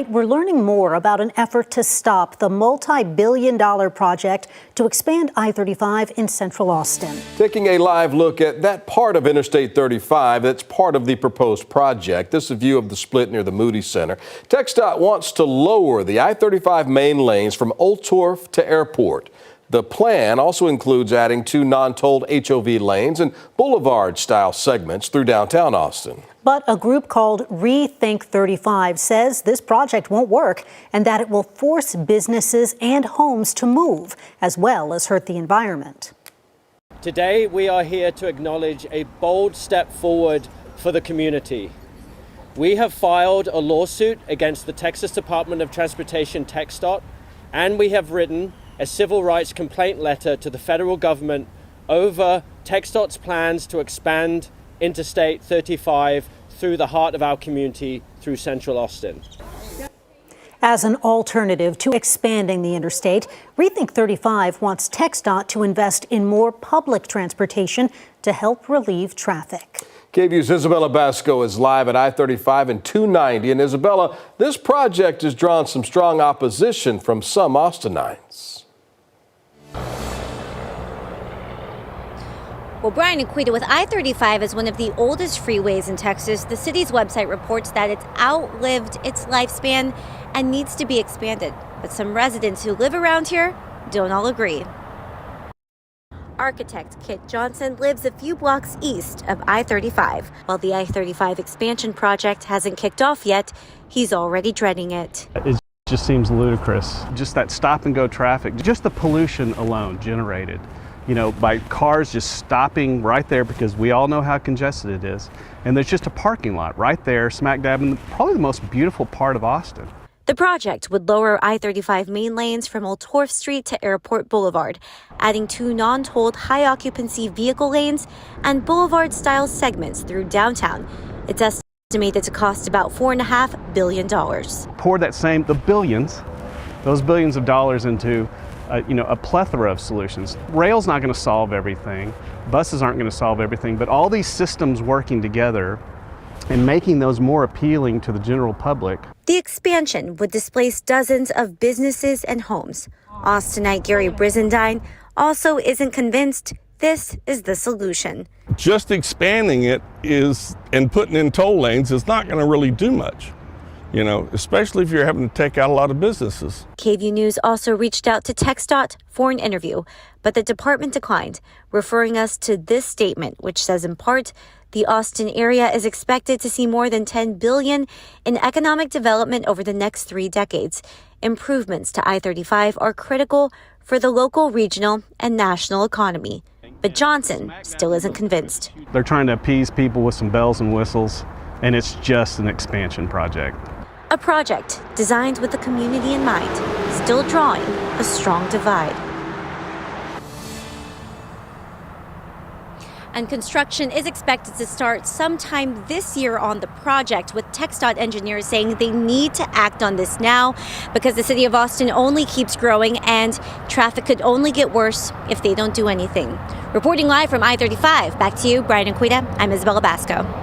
We're learning more about an effort to stop the multi-billion-dollar project to expand I-35 in central Austin. Taking a live look at that part of Interstate 35 that's part of the proposed project. This is a view of the split near the Moody Center. TxDOT wants to lower the I-35 main lanes from Old Torf to Airport. The plan also includes adding 2 non-tolled HOV lanes and boulevard-style segments through downtown Austin. But a group called Rethink 35 says this project won't work and that it will force businesses and homes to move, as well as hurt the environment. Today, we are here to acknowledge a bold step forward for the community. We have filed a lawsuit against the Texas Department of Transportation, TxDOT, and we have written a civil rights complaint letter to the federal government over TxDOT's plans to expand Interstate 35 through the heart of our community through central Austin. As an alternative to expanding the interstate, Rethink 35 wants TxDOT to invest in more public transportation to help relieve traffic. KVUE's Isabella Basco is live at I-35 and 290. And Isabella, this project has drawn some strong opposition from some Austinites. Well, Brian and Quita, with I-35 as one of the oldest freeways in Texas, the city's website reports that it's outlived its lifespan and needs to be expanded. But some residents who live around here don't all agree. Architect Kit Johnson lives a few blocks east of I-35. While the I-35 expansion project hasn't kicked off yet, he's already dreading it. It just seems ludicrous. Just that stop and go traffic, just the pollution alone generated, by cars just stopping right there, because we all know how congested it is. And there's just a parking lot right there, smack dab in probably the most beautiful part of Austin. The project would lower I-35 main lanes from Old Torf Street to Airport Boulevard, adding 2 non-tolled high-occupancy vehicle lanes and boulevard-style segments through downtown. It's estimated to cost about $4.5 billion. Pour the billions, those billions of dollars into a plethora of solutions. Rail's not going to solve everything. Buses aren't going to solve everything, but all these systems working together and making those more appealing to the general public. The expansion would displace dozens of businesses and homes. Austinite Gary Brizendine also isn't convinced this is the solution. Just expanding it and putting in toll lanes is not going to really do much. Especially if you're having to take out a lot of businesses. KVUE News also reached out to TxDOT for an interview, but the department declined, referring us to this statement, which says in part, the Austin area is expected to see more than $10 billion in economic development over the next 3 decades. Improvements to I-35 are critical for the local, regional, and national economy. But Johnson still isn't convinced. They're trying to appease people with some bells and whistles, and it's just an expansion project. A project designed with the community in mind, still drawing a strong divide. And construction is expected to start sometime this year on the project, with TxDOT engineers saying they need to act on this now because the city of Austin only keeps growing and traffic could only get worse if they don't do anything. Reporting live from I-35, back to you, Brian and Quita. I'm Isabella Basco.